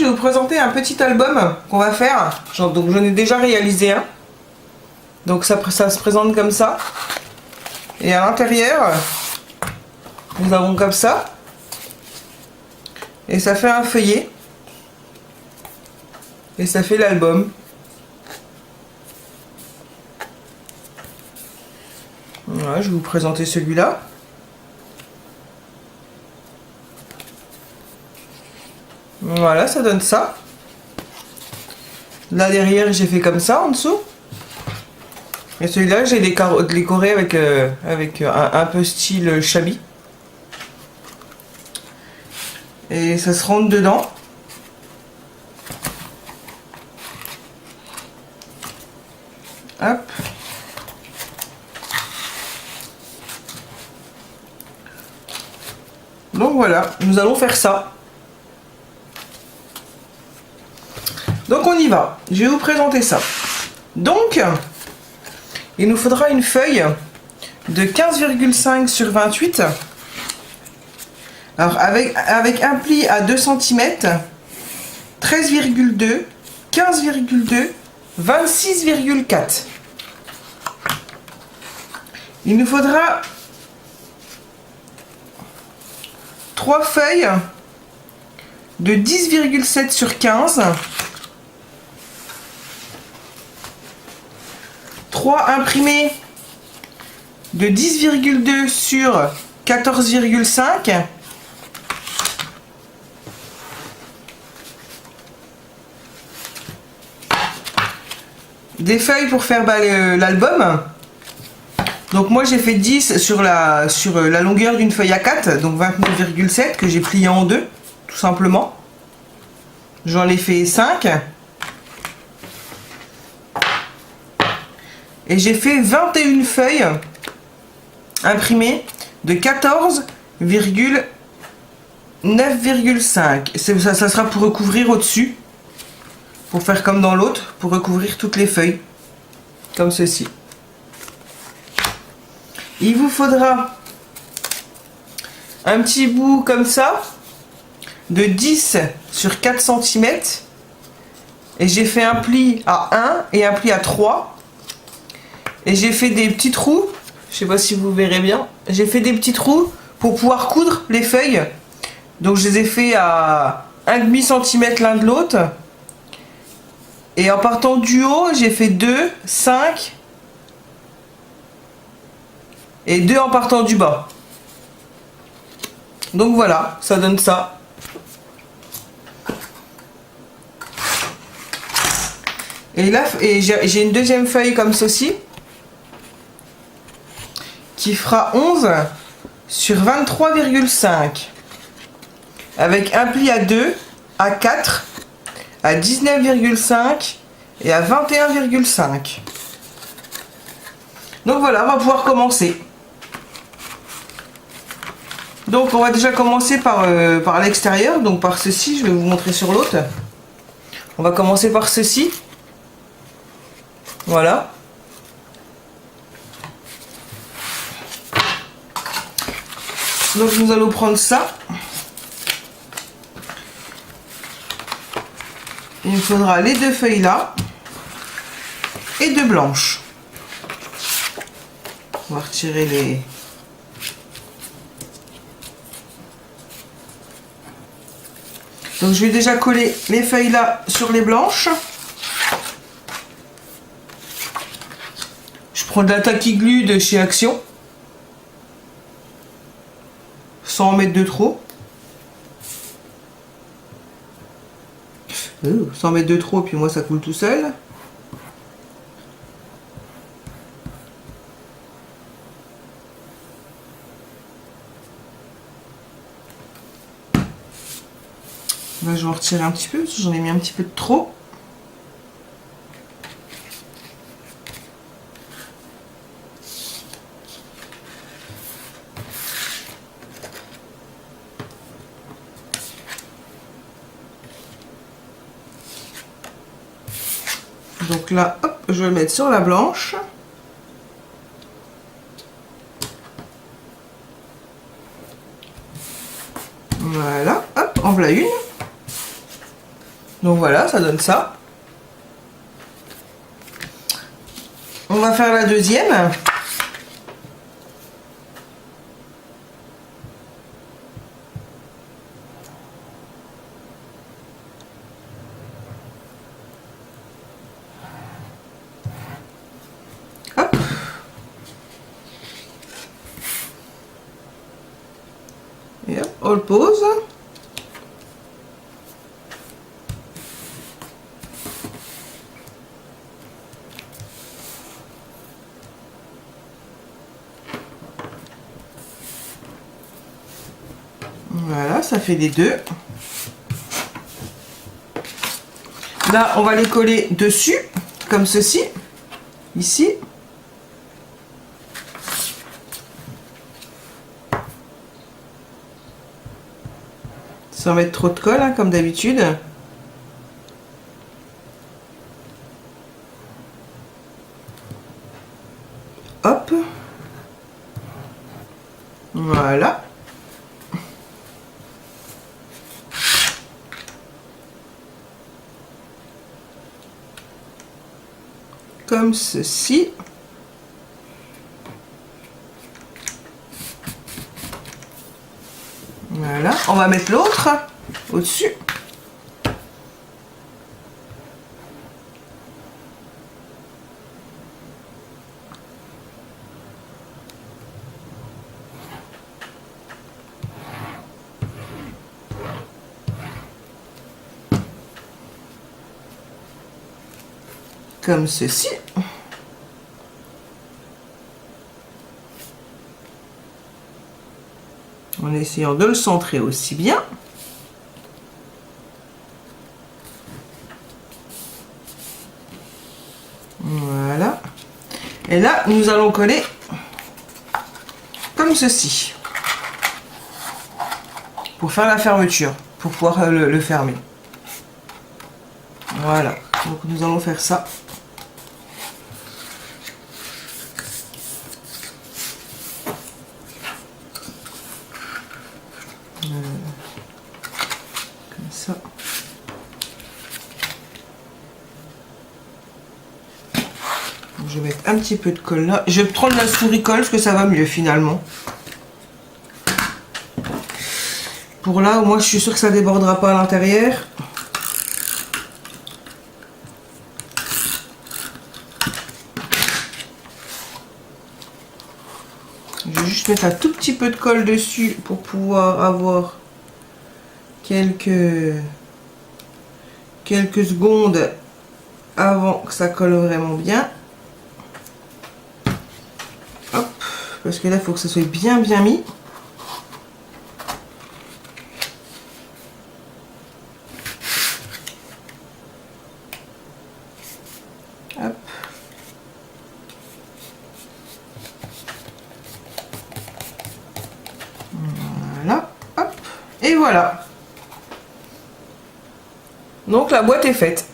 vais vous présenter un petit album qu'on va faire. Donc j'en ai déjà réalisé un. Donc ça se présente comme ça. Et à l'intérieur, nous avons comme ça. Et ça fait un feuillet. Et ça fait l'album. Voilà, je vais vous présenter celui-là. Voilà, ça donne ça. Là derrière, j'ai fait comme ça en dessous. Et celui-là, j'ai décoré avec, un peu style shabby. Et ça se rentre dedans. Hop. Donc voilà, nous allons faire ça. Donc on y va, je vais vous présenter ça. Donc, il nous faudra une feuille de 15,5 sur 28. Alors avec un pli à 2 cm, 13,2, 15,2, 26,4. Il nous faudra 3 feuilles de 10,7 sur 15. 3 imprimés de 10,2 sur 14,5. Des feuilles pour faire l'album. Donc moi j'ai fait 10 sur la longueur d'une feuille A4, donc 29,7 que j'ai plié en deux, tout simplement. J'en ai fait 5. Et j'ai fait 21 feuilles imprimées de 14,9,5. Ça sera pour recouvrir au-dessus. Pour faire comme dans l'autre, pour recouvrir toutes les feuilles. Comme ceci. Il vous faudra un petit bout comme ça, de 10 sur 4 cm. Et j'ai fait un pli à 1 et un pli à 3. Et j'ai fait des petits trous, je sais pas si vous verrez bien, j'ai fait des petits trous pour pouvoir coudre les feuilles. Donc je les ai fait à 1,5 cm l'un de l'autre. Et en partant du haut, j'ai fait 2, 5 et 2 en partant du bas. Donc voilà, ça donne ça. Et là, j'ai une deuxième feuille comme ceci. Qui fera 11 sur 23,5 avec un pli à 2, à 4, à 19,5 et à 21,5. Donc voilà, on va pouvoir commencer. Donc on va déjà commencer par l'extérieur, donc par ceci, je vais vous montrer sur l'autre. On va commencer par ceci. Voilà. Donc nous allons prendre ça. Il nous faudra les deux feuilles là et deux blanches. On va retirer les... Donc je vais déjà coller les feuilles là sur les blanches. Je prends de la tacky glue de chez Action. Sans en mettre de trop. Sans mettre de trop, puis moi ça coule tout seul. Là, je vais en retirer un petit peu, parce que j'en ai mis un petit peu de trop. Donc là, hop, je vais le mettre sur la blanche. Voilà, hop, en voilà une. Donc voilà, ça donne ça. On va faire la deuxième. Hop. Et hop, on le pose. Voilà, ça fait les deux. Là, on va les coller dessus, comme ceci, ici. Sans mettre trop de colle, hein, comme d'habitude. Hop. Voilà. Comme ceci. Voilà, on va mettre l'autre au-dessus. Comme ceci. En essayant de le centrer aussi bien. Voilà. Et là, nous allons coller comme ceci. Pour faire la fermeture, pour pouvoir le fermer. Voilà. Donc nous allons faire ça. Comme ça. Je vais mettre un petit peu de colle là. Je vais prendre la souris colle parce que ça va mieux finalement. Pour là, moi je suis sûre que ça débordera pas à l'intérieur. Je vais juste mettre un tout petit peu de colle dessus pour pouvoir avoir quelques secondes avant que ça colle vraiment bien. Hop, parce que là il faut que ça soit bien mis. Hop. Voilà, hop, et voilà. Donc la boîte est faite.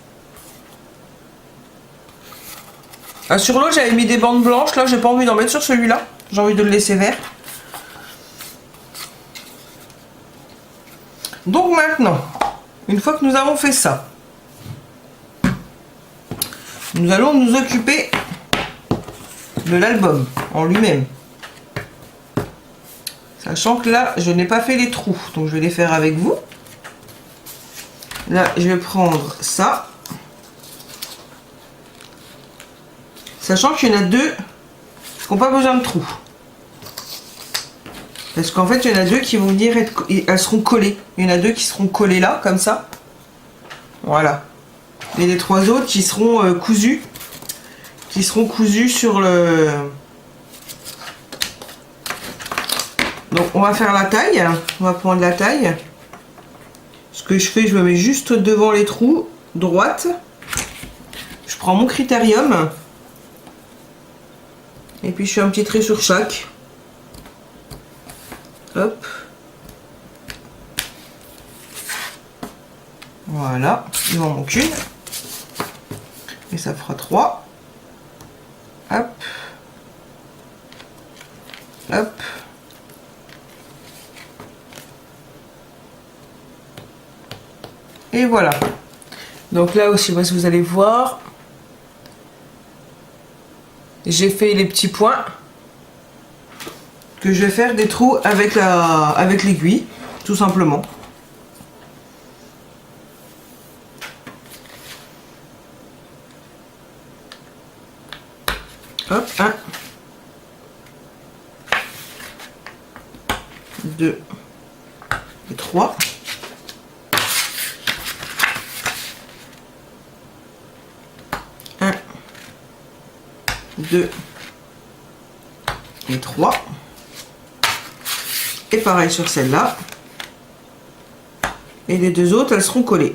Ah, sur l'autre j'avais mis des bandes blanches, là j'ai pas envie d'en mettre sur celui-là, j'ai envie de le laisser vert. Donc maintenant, une fois que nous avons fait ça, nous allons nous occuper de l'album en lui-même. Sachant que là, je n'ai pas fait les trous, donc je vais les faire avec vous. Là, je vais prendre ça. Sachant qu'il y en a deux qui n'ont pas besoin de trous. Parce qu'en fait, il y en a deux qui vont venir être... Elles seront collées. Il y en a deux qui seront collées là, comme ça. Voilà. Et les trois autres qui seront cousus. Qui seront cousus sur le... Donc, on va faire la taille. On va prendre la taille. Ce que je fais, je me mets juste devant les trous, droite. Je prends mon critérium. Et puis, je fais un petit trait sur chaque. Hop. Voilà. Il m'en manque une. Et ça fera 3. Hop. Hop. Et voilà. Donc là aussi, je sais pas si vous allez voir. J'ai fait les petits points. Que je vais faire des trous avec l'aiguille, tout simplement. Hop, 1, 2 et 3. 1, 2 et 3. Et pareil sur celle-là. Et les deux autres, elles seront collées.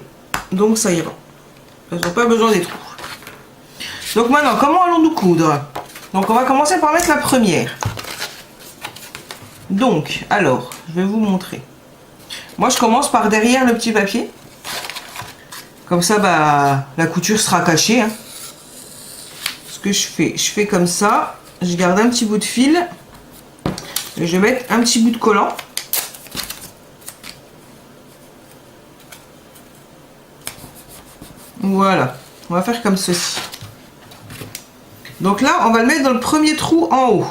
Donc ça ira. Elles n'ont pas besoin des trous. Donc maintenant, comment allons-nous coudre? Donc on va commencer par mettre la première. Donc, alors, je vais vous montrer. Moi, je commence par derrière le petit papier. Comme ça, bah, la couture sera cachée. Hein. Ce que je fais comme ça. Je garde un petit bout de fil. Et je vais mettre un petit bout de collant. Voilà. On va faire comme ceci. Donc là, on va le mettre dans le premier trou en haut.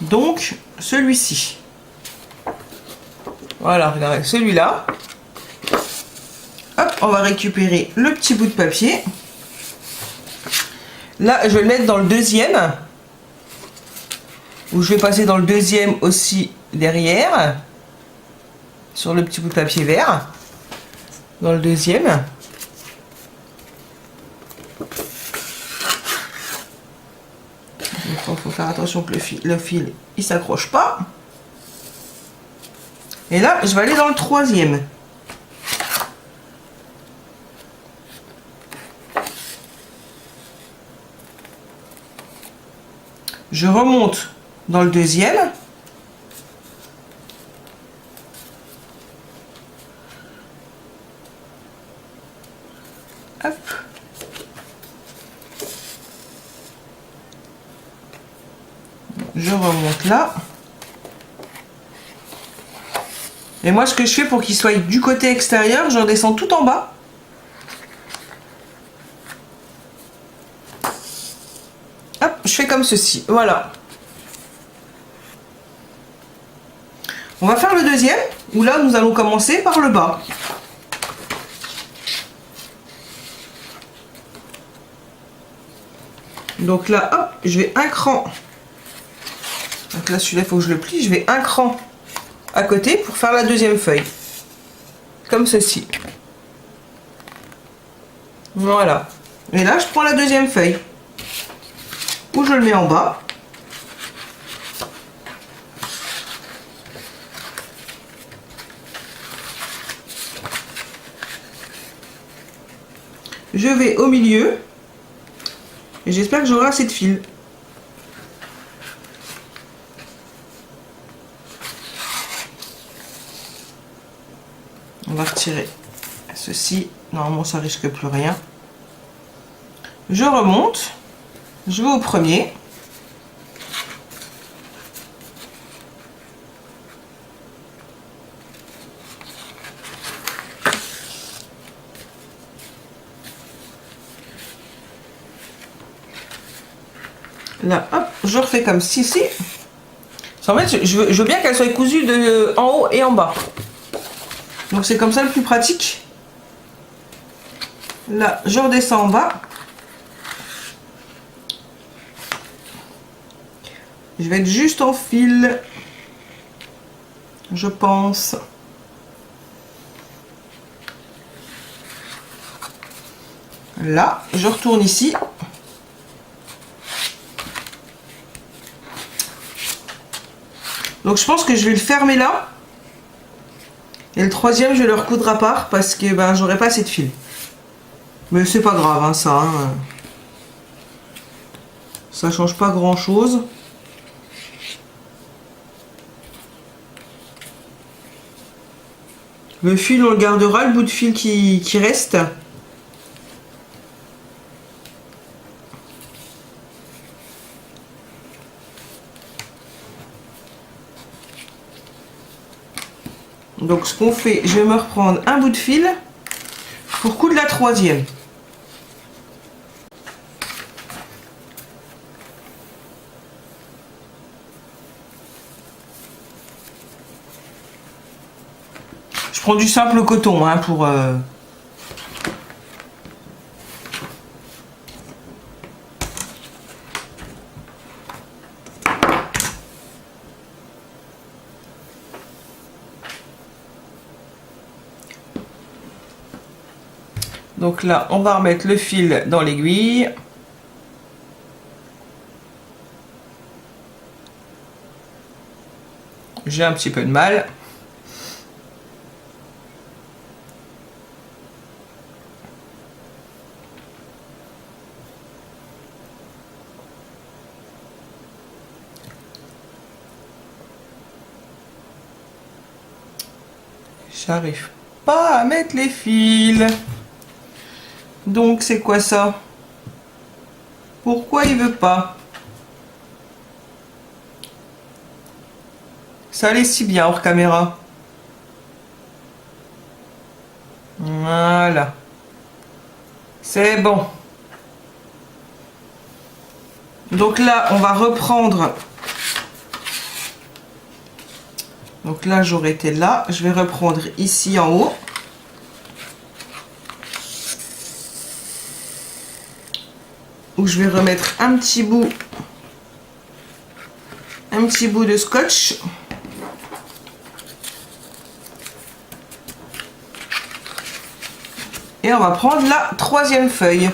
Donc, celui-ci. Voilà, regardez, celui-là. Hop, on va récupérer le petit bout de papier. Là, je vais le mettre dans le deuxième. Ou je vais passer dans le deuxième aussi derrière. Sur le petit bout de papier vert. Dans le deuxième. Il faut faire attention que le fil il s'accroche pas. Et là, je vais aller dans le troisième. Je remonte dans le deuxième. Hop. Je remonte là. Et moi, ce que je fais pour qu'il soit du côté extérieur, je redescends tout en bas. Hop, je fais comme ceci. Voilà. On va faire le deuxième, où là, nous allons commencer par le bas. Donc là, hop, je vais un cran. Donc là, celui-là, il faut que je le plie. Je vais un cran à côté pour faire la deuxième feuille. Comme ceci. Voilà. Et là, je prends la deuxième feuille. Où je le mets en bas. Je vais au milieu. Et j'espère que j'aurai assez de fil. On va retirer ceci. Normalement, ça risque plus rien. Je remonte. Je vais au premier. Là, hop, je refais comme ceci. En fait, je veux bien qu'elle soit cousue de en haut et en bas. Donc c'est comme ça le plus pratique. Là, je redescends en bas. Je vais être juste en fil, je pense. Là, je retourne ici. Donc je pense que je vais le fermer là. Et le troisième, je vais le recoudre à part parce que ben, j'aurai pas assez de fil. Mais c'est pas grave, hein, ça. Hein. Ça change pas grand chose. Le fil, on le gardera, le bout de fil qui reste. Donc ce qu'on fait, je vais me reprendre un bout de fil pour coudre la troisième. Je prends du simple coton hein, pour... Donc là, on va remettre le fil dans l'aiguille. J'ai un petit peu de mal. J'arrive pas à mettre les fils. Donc c'est quoi ça? Pourquoi il veut pas? Ça allait si bien hors caméra. Voilà. C'est bon. Donc là, on va reprendre. Donc là, j'aurais été là. Je vais reprendre ici en haut. Où je vais remettre un petit bout de scotch. Et on va prendre la troisième feuille.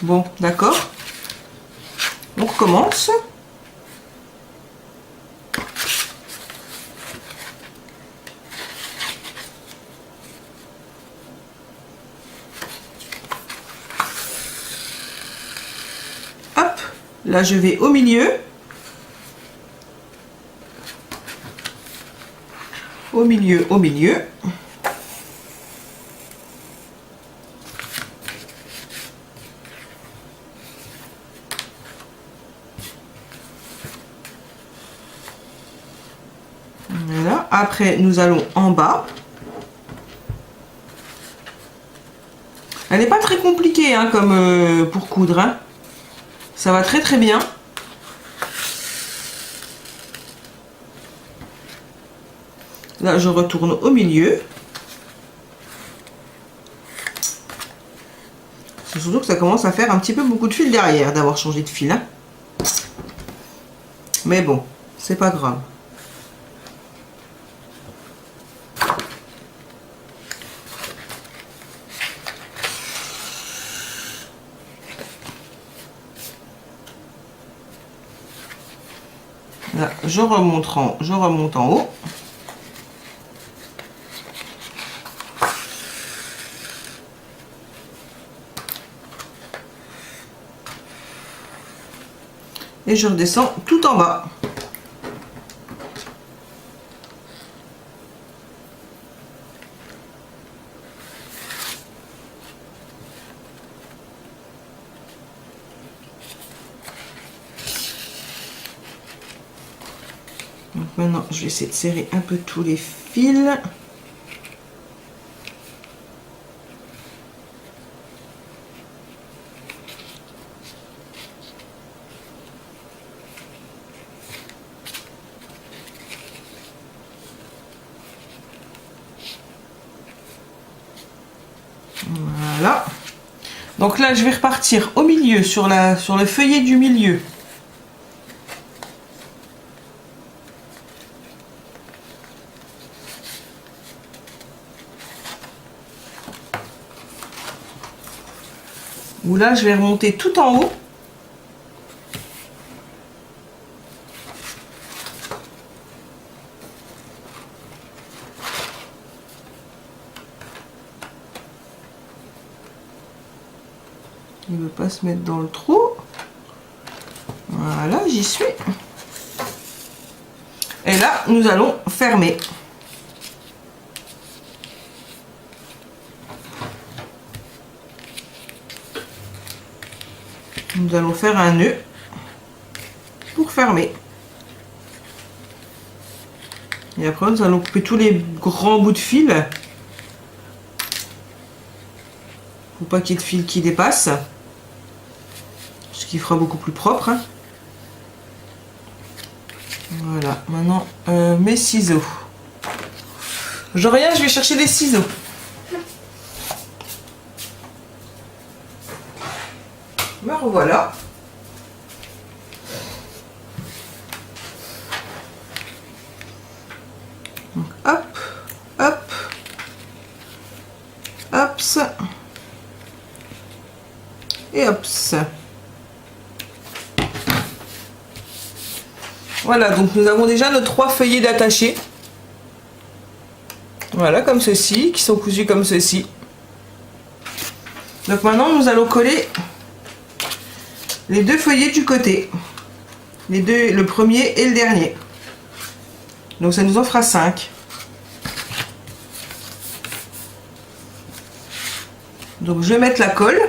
Bon, d'accord. On recommence. Hop, là je vais au milieu. Au milieu, au milieu. Voilà. Après, nous allons en bas. Elle n'est pas très compliquée hein, comme pour coudre. Hein. Ça va très très bien. Là, je retourne au milieu. C'est surtout que ça commence à faire un petit peu beaucoup de fil derrière d'avoir changé de fil. Hein. Mais bon, c'est pas grave. Là, je remonte en haut. Et je redescends tout en bas. Donc maintenant, je vais essayer de serrer un peu tous les fils. Voilà. Donc là, je vais repartir au milieu, sur le feuillet du milieu. Où là, je vais remonter tout en haut. Il ne veut pas se mettre dans le trou. Voilà, j'y suis. Et là, nous allons fermer. nous allons faire un nœud pour fermer. Et après, nous allons couper tous les grands bouts de fil. Faut pas qu'il y ait de fil qui dépasse. Ce qui fera beaucoup plus propre. Hein. Voilà, maintenant mes ciseaux. Je reviens, je vais chercher des ciseaux. Me revoilà. Donc, hop, hop, hops, et hops. Voilà, donc nous avons déjà nos 3 feuillets d'attaché. Voilà, comme ceci, qui sont cousus comme ceci. Donc maintenant, nous allons coller les 2 feuillets du côté. Le premier et le dernier. Donc ça nous en fera 5. Donc je vais mettre la colle.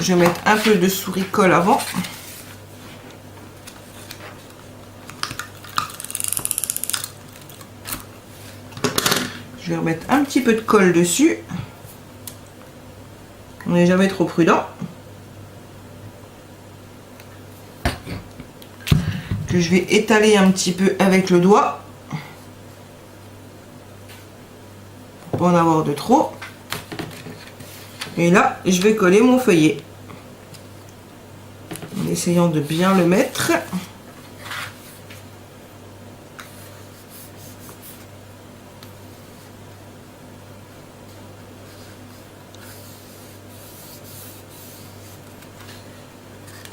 Je vais mettre un peu de souris-colle avant. Je vais remettre un petit peu de colle dessus. On n'est jamais trop prudent. Que je vais étaler un petit peu avec le doigt. Pour pas en avoir de trop. Et là, je vais coller mon feuillet. En essayant de bien le mettre.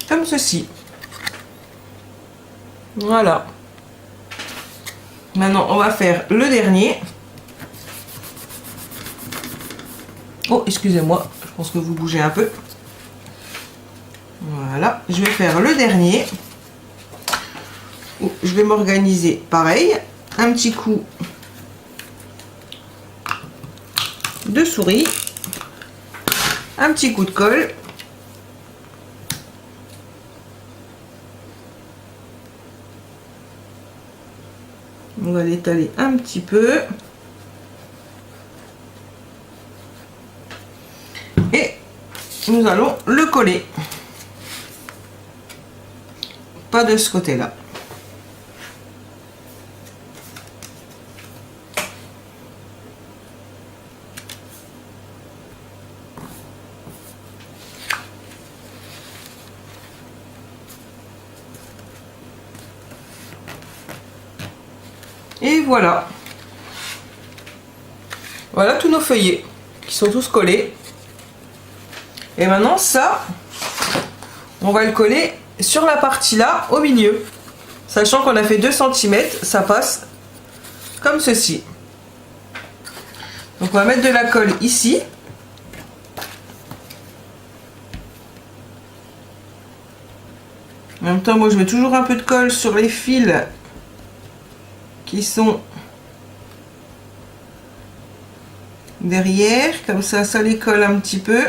Comme ceci. Voilà. Maintenant, on va faire le dernier. Oh, excusez-moi, je pense que vous bougez un peu. Voilà, je vais faire le dernier. Je vais m'organiser pareil. Un petit coup de souris. Un petit coup de colle. On va l'étaler un petit peu. Et nous allons le coller. Pas de ce côté-là. Et voilà. Voilà tous nos feuillets qui sont tous collés. Et maintenant ça, on va le coller sur la partie là au milieu. Sachant qu'on a fait 2 cm, ça passe comme ceci. Donc on va mettre de la colle ici. En même temps, moi je mets toujours un peu de colle sur les fils qui sont derrière, comme ça, ça les colle un petit peu.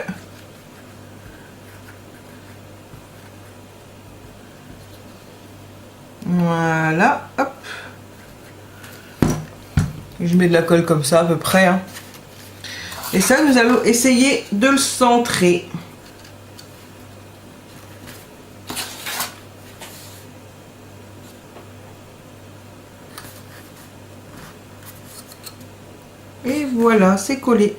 Voilà, hop. Je mets de la colle comme ça à peu près. Hein. Et ça, nous allons essayer de le centrer. Et voilà, c'est collé.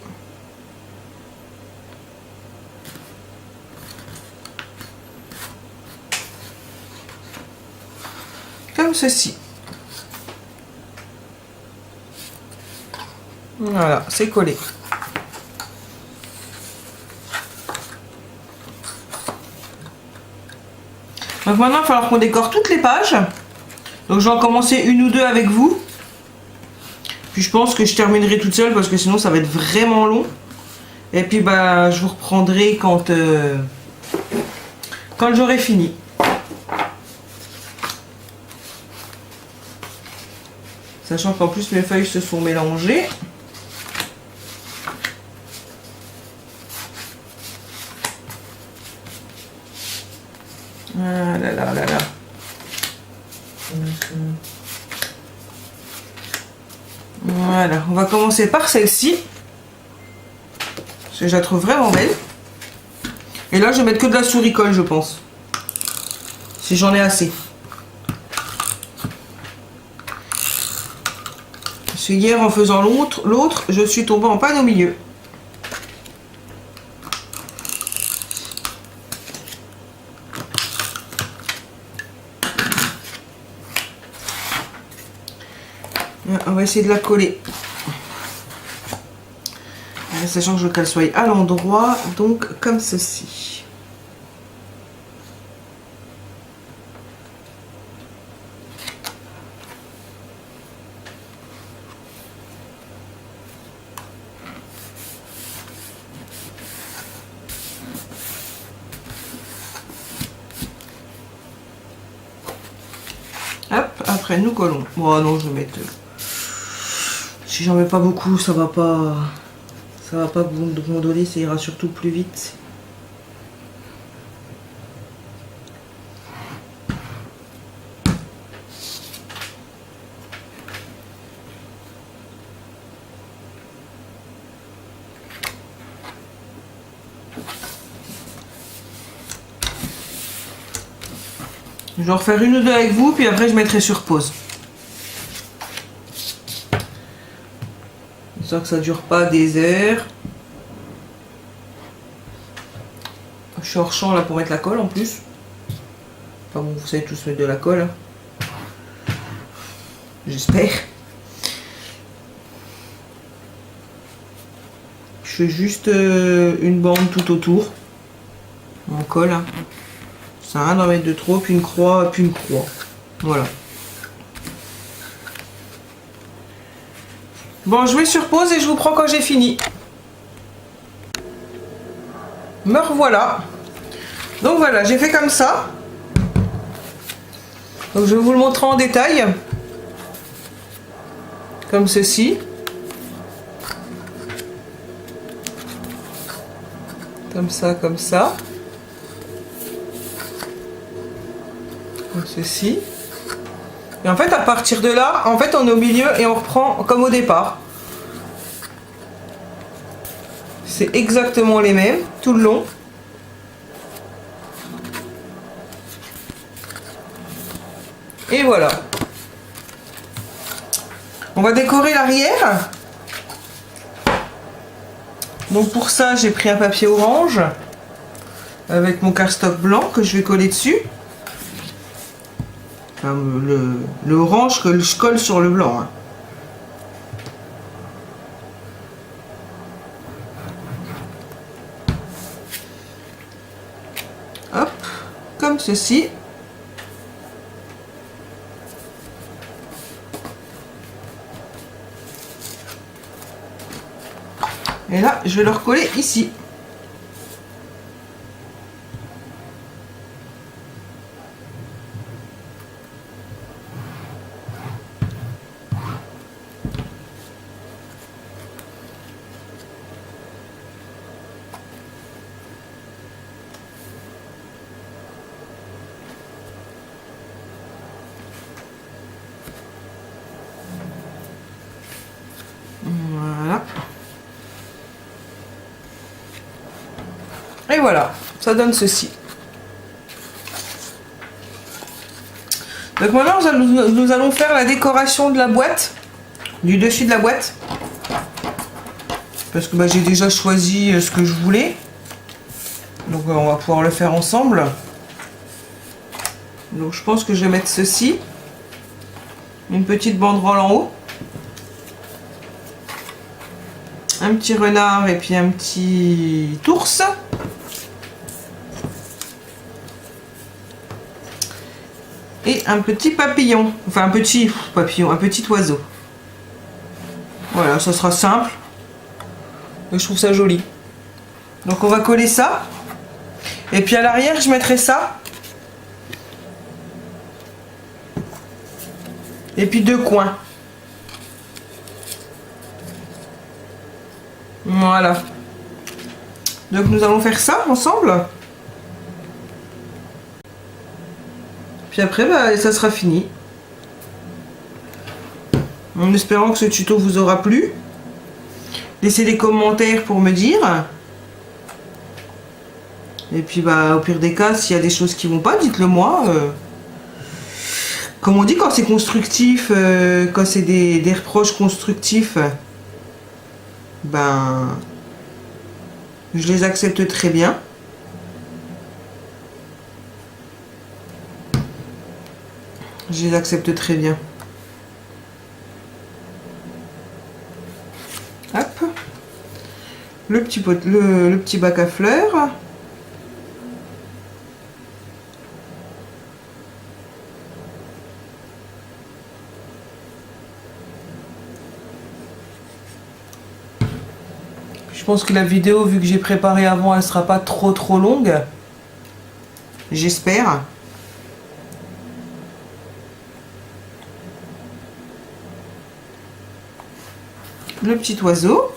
Comme ceci. Voilà, c'est collé. Donc maintenant, il va falloir qu'on décore toutes les pages. Donc je vais en commencer une ou deux avec vous. Puis je pense que je terminerai toute seule parce que sinon ça va être vraiment long. Et puis bah je vous reprendrai quand j'aurai fini. Sachant qu'en plus mes feuilles se sont mélangées. Voilà, on va commencer par celle-ci. Parce que je la trouve vraiment belle. Et là, je vais mettre que de la souricole, je pense. Si j'en ai assez. Parce que hier, en faisant l'autre, je suis tombée en panne au milieu. On va essayer de la coller. Sachant que je veux qu'elle soit à l'endroit, donc comme ceci. Hop, après nous collons. Bon, non, je vais mettre... Si j'en mets pas beaucoup, ça va pas gondoler, ça ira surtout plus vite. Je vais en refaire une ou deux avec vous, puis après je mettrai sur pause. Ça que ça dure pas des heures. Je suis hors champ là pour mettre la colle en plus. Enfin bon, vous savez tous mettre de la colle. Hein. J'espère. Je fais juste une bande tout autour. En colle. Hein. Ça sert à rien d'en mettre de trop, puis une croix, puis une croix. Voilà. Bon, je mets sur pause et je vous prends quand j'ai fini. Me revoilà. Donc voilà, j'ai fait comme ça. Donc je vais vous le montrer en détail. Comme ceci. Comme ça, comme ça. Comme ceci. Et en fait, à partir de là, en fait, on est au milieu et on reprend comme au départ. C'est exactement les mêmes, tout le long. Et voilà. On va décorer l'arrière. Donc pour ça, j'ai pris un papier orange avec mon cardstock blanc que je vais coller dessus. Enfin, le orange que je colle sur le blanc. Hein. Hop, comme ceci. Et là, je vais le recoller ici. Voilà. Et voilà, ça donne ceci. Donc maintenant, nous allons faire la décoration de la boîte, du dessus de la boîte. Parce que bah, j'ai déjà choisi ce que je voulais. Donc on va pouvoir le faire ensemble. Donc je pense que je vais mettre ceci. Une petite banderole en haut. Un petit renard et puis un petit ours. Et un petit papillon. Enfin un petit papillon, un petit oiseau. Voilà, ça sera simple. Mais je trouve ça joli. Donc on va coller ça. Et puis à l'arrière, je mettrai ça. Et puis deux coins. Voilà. Donc nous allons faire ça ensemble. Puis après, bah, ça sera fini. En espérant que ce tuto vous aura plu. Laissez des commentaires pour me dire. Et puis bah au pire des cas, s'il y a des choses qui vont pas, dites-le moi. Comme on dit, quand c'est constructif, quand c'est des reproches constructifs, ben je les accepte très bien. Je les accepte très bien. Hop. Le petit bac à fleurs. Je pense que la vidéo, vu que j'ai préparé avant, elle sera pas trop longue. J'espère. Le petit oiseau.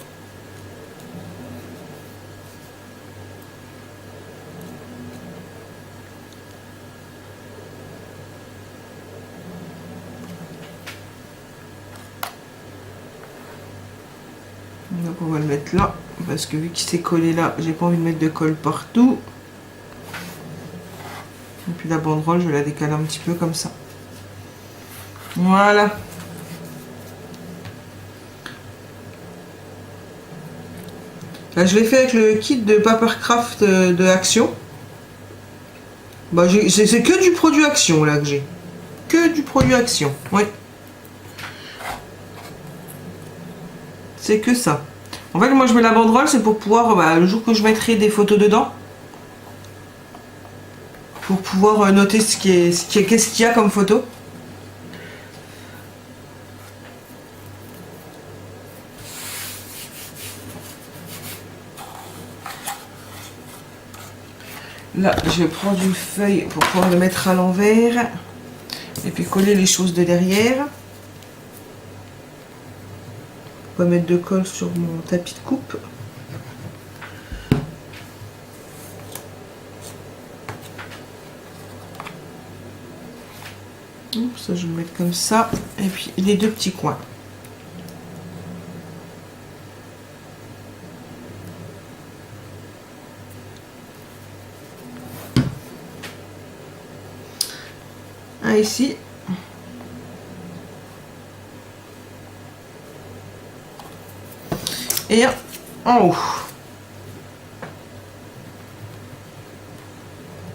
Donc on va le mettre là, parce que vu qu'il s'est collé là, j'ai pas envie de mettre de colle partout. Et puis la banderole, je vais la décaler un petit peu comme ça. Voilà. Là, je l'ai fait avec le kit de Papercraft de Action. Bah, c'est que du produit Action là que j'ai. Que du produit Action, ouais. C'est que ça. En fait, moi je mets la banderole, c'est pour pouvoir, bah, le jour que je mettrai des photos dedans, pour pouvoir noter qu'est-ce qu'il y a comme photo. Là, je vais prendre une feuille pour pouvoir le mettre à l'envers et puis coller les choses de derrière. Pas mettre de colle sur mon tapis de coupe. Ça, je vais le mettre comme ça. Et puis les deux petits coins. Un ici. Et un en haut.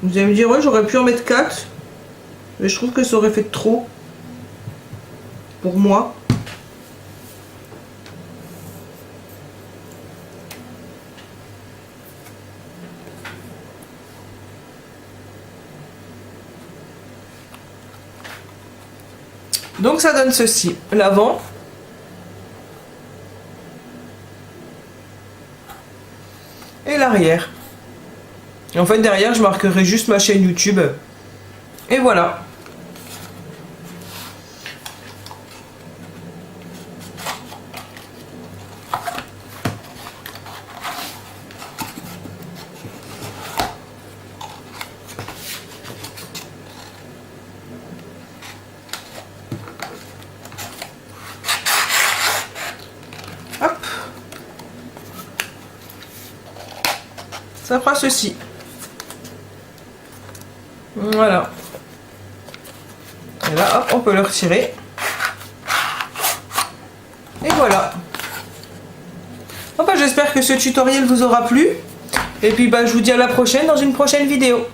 Vous allez me dire, ouais, j'aurais pu en mettre 4. Mais je trouve que ça aurait fait trop. Pour moi. Donc ça donne ceci. L'avant. Et l'arrière. Et en fait derrière je marquerai juste ma chaîne YouTube. Et voilà. Hop. Ça fera ceci. Voilà. Et là, hop, on peut le retirer. Et voilà. Bon, bah, j'espère que ce tutoriel vous aura plu. Et puis bah, je vous dis à la prochaine dans une prochaine vidéo.